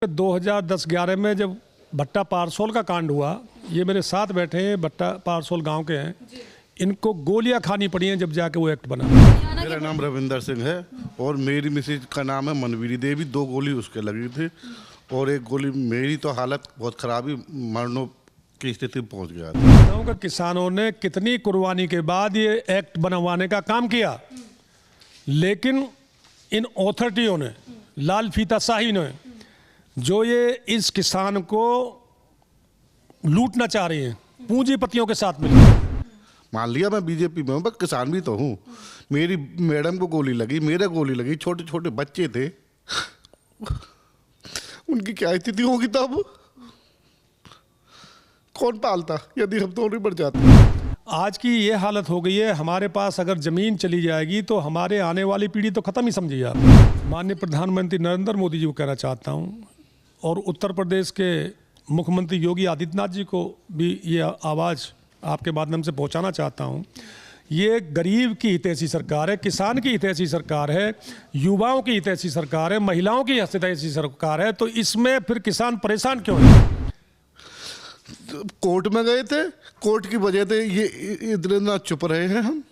2010-11 में जब भट्टा पारसोल का कांड हुआ, ये मेरे साथ बैठे हैं, भट्टा पारसोल गांव के हैं, इनको गोलियां खानी पड़ी हैं जब जाके वो एक्ट बना। मेरा नाम रविंदर सिंह है और मेरी मिसेज का नाम है मनवीरी देवी। 2 गोली उसके लगी थी और 1 गोली मेरी, तो हालत बहुत खराब ही, मरने की स्थिति पहुंच गया था। गाँव के किसानों ने कितनी कुर्बानी के बाद ये एक्ट बनवाने का काम किया, लेकिन इन अथॉरिटियों ने, लाल फीताशाही ने, जो ये इस किसान को लूटना चाह रही हैं पूंजीपतियों के साथ मिलकर। मान लिया मैं बीजेपी में हूँ, पर किसान भी तो हूँ। मेरी मैडम को गोली लगी, मेरे गोली लगी, छोटे छोटे बच्चे थे, उनकी क्या स्थिति होगी तब? कौन पालता यदि हम दोनों मर जाते? आज की ये हालत हो गई है, हमारे पास अगर जमीन चली जाएगी तो हमारे आने वाली पीढ़ी तो खत्म ही समझिए आप। माननीय प्रधानमंत्री नरेंद्र मोदी जी को कहना चाहता हूँ और उत्तर प्रदेश के मुख्यमंत्री योगी आदित्यनाथ जी को भी ये आवाज़ आपके माध्यम से पहुंचाना चाहता हूं। ये गरीब की हितैषी सरकार है, किसान की हितैषी सरकार है, युवाओं की हितैषी सरकार है, महिलाओं की हितैषी सरकार है, तो इसमें फिर किसान परेशान क्यों है? कोर्ट में गए थे, कोर्ट की वजह से ये इतने ना चुप रहे हैं हम।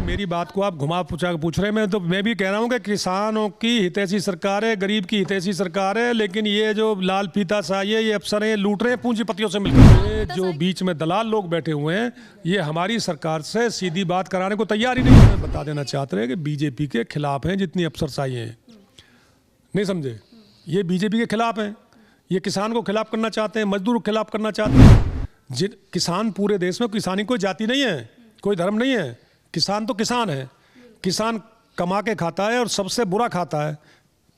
मेरी बात को आप घुमा पूछा पूछ रहे हैं, तो मैं भी कह रहा हूं कि किसानों की हितैषी सरकार है, गरीब की हितैषी सरकार है, लेकिन ये जो लाल फीताशाही है, ये अफसर हैं, लूट रहे हैं पूंजीपतियों से मिलकर। ये जो बीच में दलाल लोग बैठे हुए हैं, ये हमारी सरकार से सीधी बात कराने को तैयार ही नहीं है। बता देना चाहते हैं कि बीजेपी के खिलाफ हैं जितनी अफसरशाही है, नहीं समझे? ये बीजेपी के खिलाफ हैं, ये किसान को खिलाफ करना चाहते हैं, मजदूर को खिलाफ करना चाहते हैं। किसान पूरे देश में, किसानी कोई जाति नहीं है, कोई धर्म नहीं है, किसान तो किसान है। किसान कमा के खाता है और सबसे बुरा खाता है,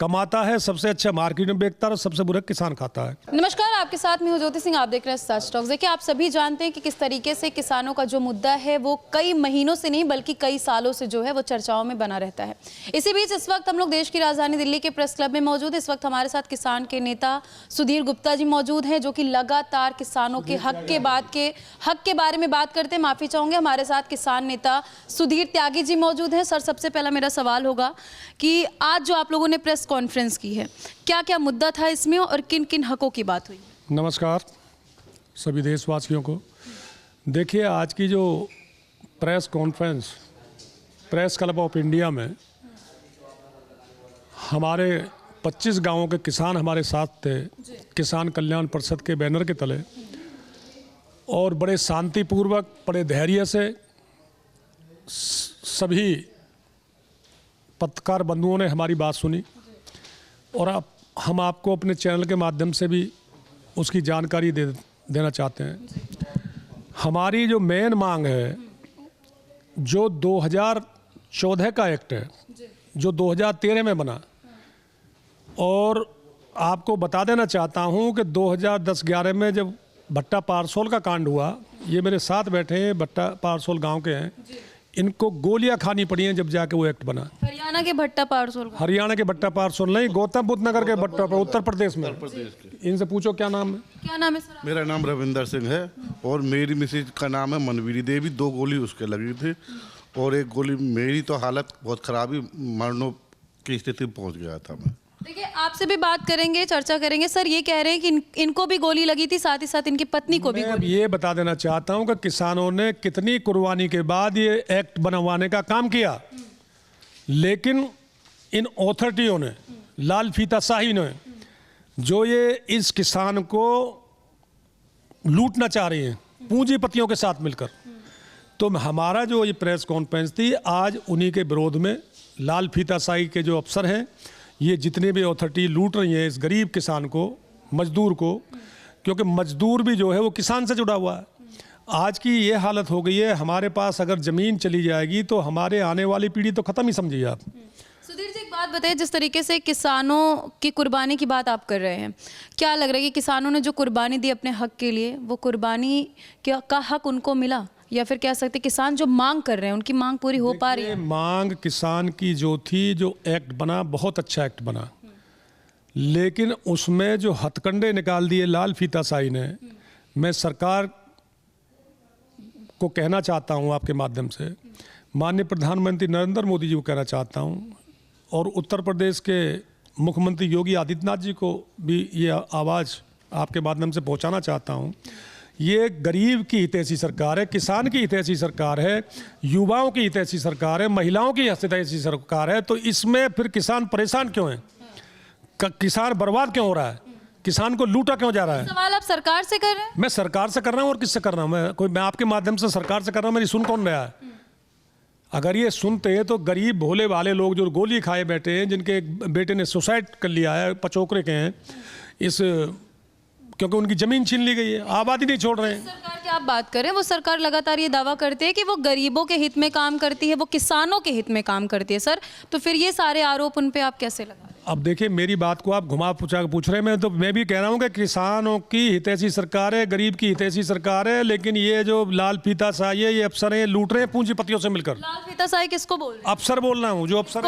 कमाता है सबसे अच्छा मार्केट में बेचता है और सबसे बुरा किसान खाता है। नमस्कार, आपके साथ मैं हूं ज्योति सिंह, आप देख रहे हैं सच टॉक्स। देखिए, आप सभी जानते हैं कि किस तरीके से किसानों का जो मुद्दा है वो कई महीनों से नहीं बल्कि कई सालों से जो है वो चर्चाओं में बना रहता है। इसी बीच इस वक्त हम लोग देश की राजधानी दिल्ली के प्रेस क्लब में मौजूद है। इस वक्त हमारे साथ किसान के नेता सुधीर गुप्ता जी मौजूद हैं, जो कि लगातार किसानों के हक के बारे में बात करते हैं। माफी चाहूंगे, हमारे साथ किसान नेता सुधीर त्यागी जी मौजूद हैं। सर, सबसे पहला मेरा सवाल होगा कि आज जो आप लोगों ने प्रेस कॉन्फ्रेंस की है, क्या क्या मुद्दा था इसमें और किन किन हकों की बात हुई? नमस्कार सभी देशवासियों को। देखिए, आज की जो press conference press club of India में हमारे 25 गांवों के किसान हमारे साथ थे, किसान कल्याण परिषद के बैनर के तले, और बड़े शांतिपूर्वक, बड़े धैर्य से सभी पत्रकार बंधुओं ने हमारी बात सुनी और हम आपको अपने चैनल के माध्यम से भी उसकी जानकारी देना चाहते हैं। हमारी जो मेन मांग है, जो 2014 का एक्ट है, जो 2013 में बना, और आपको बता देना चाहता हूं कि 2010-11 में जब भट्टा पारसोल का कांड हुआ, ये मेरे साथ बैठे हैं, भट्टा पारसोल गांव के हैं, इनको गोलियां खानी पड़ी हैं जब जाके वो एक्ट बना। हरियाणा के भट्टा पारसोल? हरियाणा के भट्टा पारसोल नहीं, गौतम बुद्ध नगर के भट्टा, उत्तर प्रदेश में। इनसे पूछो क्या नाम है। क्या नाम है सर? मेरा नाम रविंदर सिंह है और मेरी मिसेज का नाम है मनवीरी देवी। 2 गोली उसके लगी थी और 1 गोली मेरी, तो हालत बहुत खराब ही, मरने की स्थिति पहुंच गया था मैं। देखिए, आपसे भी बात करेंगे, चर्चा करेंगे। सर, ये कह रहे हैं कि इनको भी गोली लगी थी, साथ ही साथ इनकी पत्नी को भी गोली। ये बता देना चाहता हूं कि किसानों ने कितनी कुर्बानी के बाद ये एक्ट बनवाने का काम किया, लेकिन इन अथॉरिटियों ने, लाल फीताशाही ने, जो ये इस किसान को लूटना चाह रही हैं पूंजीपतियों के साथ मिलकर। तो हमारा जो ये प्रेस कॉन्फ्रेंस थी, आज उन्हीं के विरोध में, लाल फीताशाही के जो अफसर हैं, ये जितने भी अथॉरिटी लूट रही हैं इस गरीब किसान को, मजदूर को, क्योंकि मजदूर भी जो है वो किसान से जुड़ा हुआ है। आज की ये हालत हो गई है, हमारे पास अगर ज़मीन चली जाएगी तो हमारे आने वाली पीढ़ी तो ख़त्म ही समझिए आप। सुधीर जी, एक बात बताइए, जिस तरीके से किसानों की कुर्बानी की बात आप कर रहे हैं, क्या लग रहा है कि किसानों ने जो कुर्बानी दी अपने हक के लिए, वो कुर्बानी का हक उनको मिला, या फिर कह सकते किसान जो मांग कर रहे हैं उनकी मांग पूरी हो पा रही है? मांग किसान की जो थी, जो एक्ट बना, बहुत अच्छा एक्ट बना, लेकिन उसमें जो हथकंडे निकाल दिए लाल फीताशाही ने, मैं सरकार को कहना चाहता हूं आपके माध्यम से, माननीय प्रधानमंत्री नरेंद्र मोदी जी को कहना चाहता हूं, और उत्तर प्रदेश के मुख्यमंत्री योगी आदित्यनाथ जी को भी ये आवाज़ आपके माध्यम से पहुंचाना चाहता हूं। ये गरीब की हितैषी सरकार है, किसान की हितैषी सरकार है, युवाओं की हितैषी सरकार है, महिलाओं की हितैषी सरकार है। तो इसमें फिर किसान परेशान क्यों है? किसान बर्बाद क्यों हो रहा है? किसान को लूटा क्यों जा रहा है? सवाल आप सरकार से कर रहे हैं? मैं सरकार से कर रहा हूं और किससे कर रहा हूं? मैं आपके माध्यम से सरकार से कर रहा हूं। मेरी सुन कौन रहा है? अगर ये सुनते हैं तो गरीब भोले वाले लोग जो गोली खाए बैठे हैं, जिनके बेटे ने सुसाइड कर लिया है, पचोकरे के हैं, इस क्योंकि उनकी जमीन छीन ली गई है, आबादी नहीं छोड़ रहे हैं। सरकार की आप बात करें, वो सरकार लगातार ये दावा करते हैं कि वो गरीबों के हित में काम करती है, वो किसानों के हित में काम करती है। सर, तो फिर ये सारे आरोप उन पे आप कैसे लगा रहे हैं? अब देखिए, मेरी बात को आप घुमा पुचा के पूछ रहे हैं। मैं भी कह रहा हूँ कि किसानों की हितैषी सरकार है, गरीब की हितैषी सरकार है, लेकिन ये जो लाल फीता शाही है, ये अफसर हैं, लूट रहे हैं पूंजीपतियों से मिलकर। लाल फीताशाही किसको बोल रहे हैं? अफसर बोल रहा हूँ, जो अफसर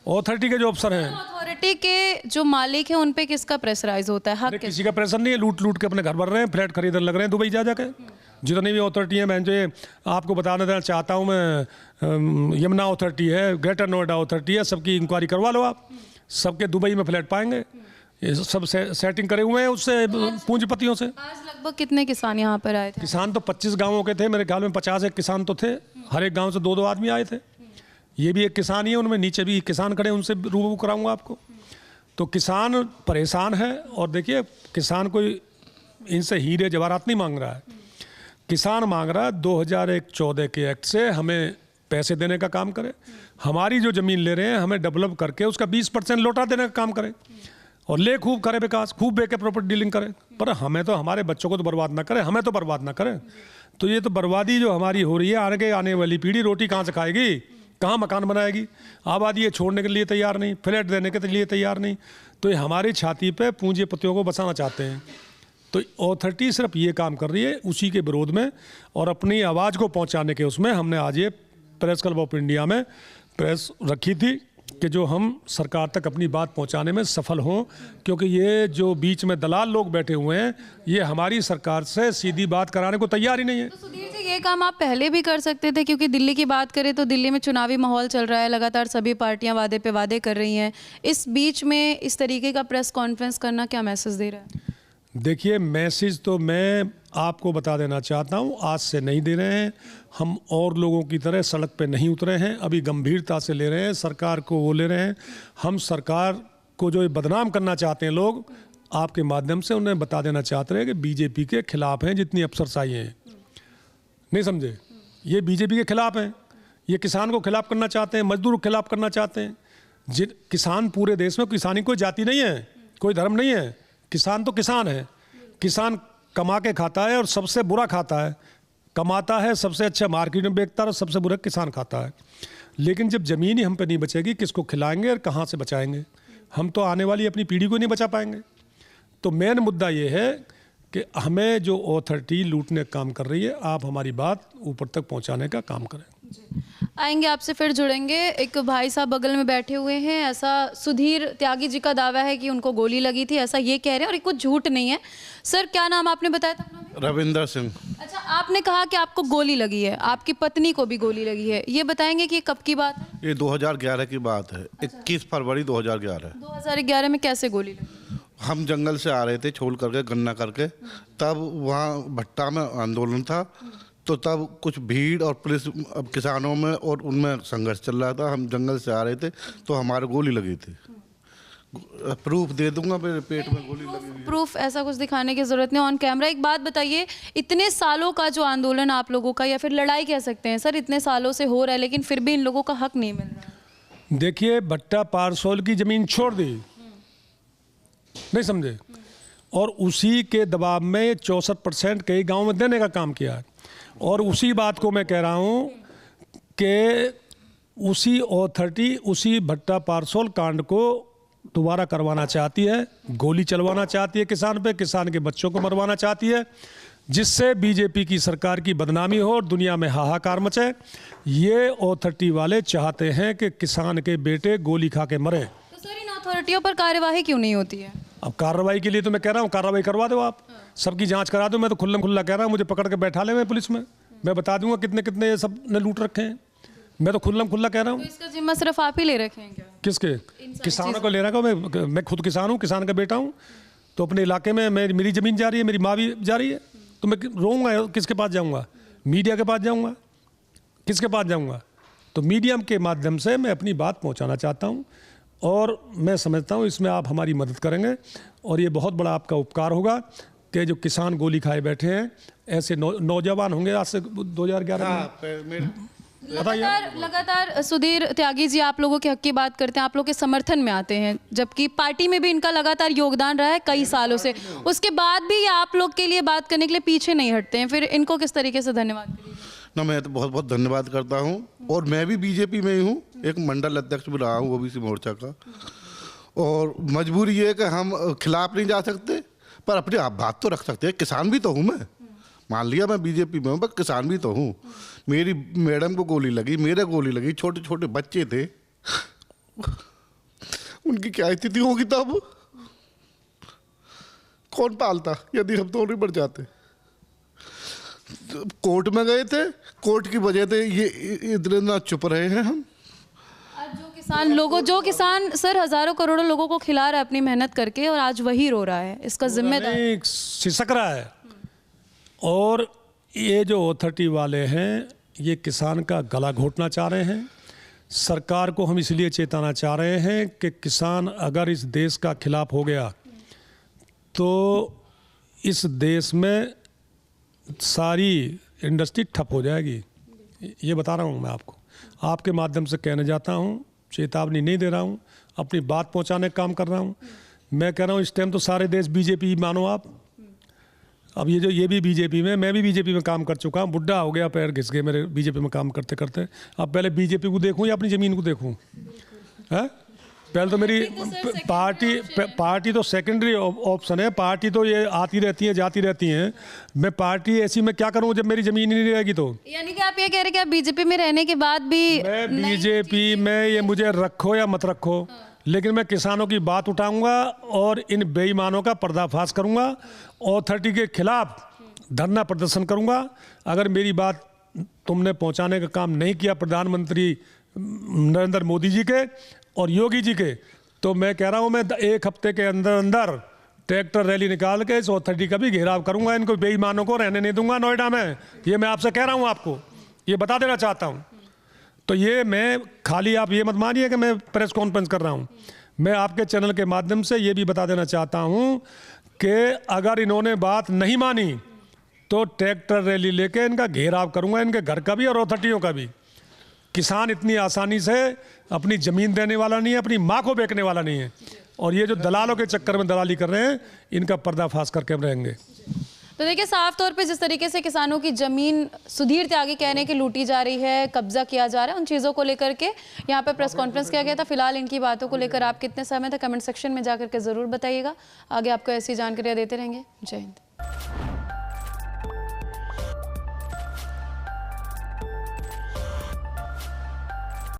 अथॉरिटी के जो अफसर हैं। अथॉरिटी के जो मालिक हैं उन पे किसका प्रेशराइज होता है? हक किसी का प्रेशर नहीं है, लूट के अपने घर भर रहे हैं, फ्लैट खरीदने लग रहे हैं दुबई जा जाके। जितनी भी अथॉरिटी है, मैं जो आपको बताना देना चाहता हूँ, मैं यमुना अथॉरिटी है, ग्रेटर नोएडा अथॉरिटी है, सबकी इंक्वायरी करवा लो आप, सबके दुबई में फ्लैट पाएंगे। ये सब सेटिंग करे हुए हैं उससे, पूंजीपतियों से। आज लगभग कितने किसान यहाँ पर आए थे? किसान तो 25 गाँवों के थे मेरे ख्याल में, 50 एक किसान तो थे, हर एक गाँव से 2-2 आदमी आए थे। ये भी एक किसान ही है, उनमें नीचे भी किसान खड़े, उनसे रूबरू कराऊंगा आपको। तो किसान परेशान है। और देखिए, किसान कोई इनसे हीरे जवाहरात नहीं मांग रहा है, किसान मांग रहा है 2001-14 के एक्ट से हमें पैसे देने का काम करे, हमारी जो ज़मीन ले रहे हैं हमें डेवलप करके उसका 20% लौटा देने का काम करे, और ले खूब करे विकास, खूब बेके प्रॉपर्टी डीलिंग करे। पर हमें तो, हमारे बच्चों को तो बर्बाद ना करे, हमें तो बर्बाद ना करे। तो ये तो बर्बादी जो हमारी हो रही है, आने वाली पीढ़ी रोटी कहाँ से खाएगी, कहाँ मकान बनाएगी? आबादी ये छोड़ने के लिए तैयार नहीं, फ्लैट देने के लिए तैयार नहीं। तो ये हमारी छाती पे पूंजीपतियों को बचाना चाहते हैं। तो अथॉरिटी सिर्फ ये काम कर रही है उसी के विरोध में, और अपनी आवाज़ को पहुंचाने के उसमें हमने आज ये प्रेस क्लब ऑफ इंडिया में प्रेस रखी थी कि जो हम सरकार तक अपनी बात पहुंचाने में सफल हों, क्योंकि ये जो बीच में दलाल लोग बैठे हुए हैं, ये हमारी सरकार से सीधी बात कराने को तैयार ही नहीं है। तो सुधीर जी, ये काम आप पहले भी कर सकते थे, क्योंकि दिल्ली की बात करें तो दिल्ली में चुनावी माहौल चल रहा है, लगातार सभी पार्टियां वादे पे वादे कर रही हैं। इस बीच में इस तरीके का प्रेस कॉन्फ्रेंस करना क्या मैसेज दे रहा है? देखिए, मैसेज तो मैं आपको बता देना चाहता हूँ, आज से नहीं दे रहे हैं हम, और लोगों की तरह सड़क पे नहीं उतरे हैं, अभी गंभीरता से ले रहे हैं, सरकार को वो ले रहे हैं। हम सरकार को जो बदनाम करना चाहते हैं लोग, आपके माध्यम से उन्हें बता देना चाहते हैं कि बीजेपी के खिलाफ हैं जितनी अफसरशाही हैं, नहीं समझे? ये बीजेपी के खिलाफ हैं, ये किसान को खिलाफ करना चाहते हैं, मजदूर को खिलाफ करना चाहते हैं। किसान पूरे देश में, किसानी कोई जाति नहीं है, कोई धर्म नहीं है, किसान तो किसान है। किसान कमा के खाता है और सबसे बुरा खाता है, कमाता है सबसे अच्छा मार्केट में बेचता है और सबसे बुरा किसान खाता है। लेकिन जब ज़मीन ही हम पे नहीं बचेगी, किसको खिलाएंगे और कहाँ से बचाएंगे? हम तो आने वाली अपनी पीढ़ी को नहीं बचा पाएंगे। तो मेन मुद्दा ये है कि हमें जो अथॉरिटी लूटने का काम कर रही है, आप हमारी बात ऊपर तक पहुंचाने का काम करें। आएंगे, आपसे फिर जुड़ेंगे। एक भाई साहब बगल में बैठे हुए हैं, ऐसा सुधीर त्यागी जी का दावा है कि उनको गोली लगी थी, ऐसा ये कह रहे हैं, और ये कुछ झूठ नहीं है। सर, क्या नाम आपने बताया था अपना? रविंदर सिंह। अच्छा, आपने कहा कि आपको गोली लगी है, आपकी पत्नी को भी गोली लगी है, ये बताएंगे कि ये कब की बात है? ये 2011 की बात है। 21 फरवरी 2011। 2011 में कैसे गोली लगी? हम जंगल से आ रहे थे छोड़ करके, गन्ना करके, तब वहाँ भट्टा में आंदोलन था, तो तब कुछ भीड़ और पुलिस, अब किसानों में और उनमें संघर्ष चल रहा था। हम जंगल से आ रहे थे तो हमारे गोली लगी थी। प्रूफ दे दूंगा, मेरे पेट में गोली लगी। प्रूफ ऐसा कुछ दिखाने की जरूरत नहीं, ऑन कैमरा। एक बात बताइए, इतने सालों का जो आंदोलन आप लोगों का, या फिर लड़ाई कह सकते हैं सर, इतने सालों से हो रहा है, लेकिन फिर भी इन लोगों का हक नहीं मिल रहा। देखिए, भट्टा पारसोल की ज़मीन छोड़ दी, नहीं समझे, और उसी के दबाव में 64% कई गाँव में देने का काम किया है। और उसी बात को मैं कह रहा हूँ कि उसी अथॉरिटी उसी भट्टा पारसोल कांड को दोबारा करवाना चाहती है, गोली चलवाना चाहती है किसान पे, किसान के बच्चों को मरवाना चाहती है, जिससे बीजेपी की सरकार की बदनामी हो और दुनिया में हाहाकार मचे। ये अथॉरिटी वाले चाहते हैं कि किसान के बेटे गोली खा के मरे। तो सर, इन अथॉरिटियों पर कार्यवाही क्यों नहीं होती है? अब कार्रवाई के लिए तो मैं कह रहा हूँ, कार्रवाई करवा दो आप, सबकी जांच करा दो। मैं तो खुल्लम खुल्ला कह रहा हूँ, मुझे पकड़ के बैठा ले मैं पुलिस में, मैं बता दूंगा कितने कितने ये सब ने लूट रखे हैं। मैं तो खुल्लम खुल्ला कह रहा हूँ। तो इसका जिम्मा सिर्फ आप ही ले रखे हैं क्या? किसके? किसानों को ले रहा हूँ मैं खुद किसान हूँ, किसान का बेटा हूँ, तो अपने इलाके में मेरी ज़मीन जा रही है, मेरी माँ भी जा रही है, तो मैं रोऊंगा किसके पास जाऊँगा? मीडिया के पास जाऊँगा? किसके पास जाऊँगा? तो मीडियम के माध्यम से मैं अपनी बात पहुँचाना चाहता हूँ और मैं समझता हूँ इसमें आप हमारी मदद करेंगे और ये बहुत बड़ा आपका उपकार होगा कि जो किसान गोली खाए बैठे हैं ऐसे नौजवान होंगे आज से 2011 में। लगातार सुधीर त्यागी जी आप लोगों के हक की बात करते हैं, आप लोग के समर्थन में आते हैं, जबकि पार्टी में भी इनका लगातार योगदान रहा है कई सालों से, उसके बाद भी ये आप लोग के लिए बात करने के लिए पीछे नहीं हटते हैं, फिर इनको किस तरीके से धन्यवाद करिए? ना मैं तो बहुत बहुत धन्यवाद करता हूँ और मैं भी बीजेपी में ही हूँ, एक मंडल अध्यक्ष भी रहा हूँ ओबीसी मोर्चा का, और मजबूरी ये है कि हम खिलाफ नहीं जा सकते पर अपनी आप बात तो रख सकते हैं। किसान भी तो हूँ मैं, मान लिया मैं बीजेपी में हूँ पर किसान भी तो हूँ। मेरी मैडम को गोली लगी, मेरे गोली लगी, छोटे छोटे बच्चे थे, उनकी क्या स्थिति होगी तब? कौन पालता यदि हम दोनों मर जाते? कोर्ट में गए थे, कोर्ट की वजह से ये इतने ना चुप रहे हैं हम। आज जो किसान सर हजारों करोड़ों लोगों को खिला रहा है अपनी मेहनत करके और आज वही रो रहा है, इसका जिम्मेदार सिसक रहा है। और ये जो अथॉरिटी वाले हैं ये किसान का गला घोटना चाह रहे हैं। सरकार को हम इसलिए चेताना चाह रहे हैं कि किसान अगर इस देश का खिलाफ हो गया तो इस देश में सारी इंडस्ट्री ठप हो जाएगी। ये बता रहा हूँ मैं आपको, आपके माध्यम से कहने जाता हूँ, चेतावनी नहीं दे रहा हूँ, अपनी बात पहुँचाने का काम कर रहा हूँ। मैं कह रहा हूँ इस टाइम तो सारे देश बीजेपी मानो आप। अब ये भी बीजेपी में, मैं भी बीजेपी में काम कर चुका हूँ, बुढ़ा हो गया, पैर घिस गए मेरे बीजेपी में काम करते करते। अब पहले बीजेपी को देखूँ या अपनी ज़मीन को देखूँ? है पहले तो मेरी पार्टी तो सेकेंडरी ऑप्शन है, पार्टी तो ये आती रहती है जाती रहती हैं। मैं पार्टी ऐसी मैं क्या करूँ जब मेरी ज़मीन ही नहीं रहेगी? तो यानी कि आप ये कह रहे हैं कि आप बीजेपी में रहने के बाद भी मैं बीजेपी में, ये मुझे रखो या मत रखो, लेकिन मैं किसानों की बात उठाऊंगा और इन बेईमानों का पर्दाफाश करूंगा, अथॉरिटी के खिलाफ धरना प्रदर्शन करूंगा। अगर मेरी बात तुमने पहुंचाने का काम नहीं किया प्रधानमंत्री नरेंद्र मोदी जी के और योगी जी के, तो मैं कह रहा हूं मैं 1 हफ्ते के अंदर अंदर ट्रैक्टर रैली निकाल के इस अथॉरिटी का भी घेराव करूंगा। इनको बेईमानों को रहने नहीं दूंगा नोएडा में। ये मैं आपसे कह रहा हूँ, आपको ये बता देना चाहता हूँ। तो ये मैं खाली आप ये मत मानिए कि मैं प्रेस कॉन्फ्रेंस कर रहा हूँ, मैं आपके चैनल के माध्यम से ये भी बता देना चाहता हूँ कि अगर इन्होंने बात नहीं मानी तो ट्रैक्टर रैली लेके इनका घेराव करूँगा, इनके घर का भी और अथॉरिटियों का भी। किसान इतनी आसानी से अपनी ज़मीन देने वाला नहीं है, अपनी माँ को बेचने वाला नहीं है, और ये जो दलालों के चक्कर में दलाली कर रहे हैं इनका पर्दाफाश करके हम रहेंगे। तो देखिए साफ तौर पे जिस तरीके से किसानों की जमीन सुधीर त्यागी कहने की लूटी जा रही है, कब्जा किया जा रहा है, उन चीज़ों को लेकर के यहाँ पे प्रेस कॉन्फ्रेंस किया गया था। फिलहाल इनकी बातों को लेकर आप कितने सहमत है कमेंट सेक्शन में जाकर के ज़रूर बताइएगा। आगे आपको ऐसी जानकारियाँ देते रहेंगे। जय हिंद।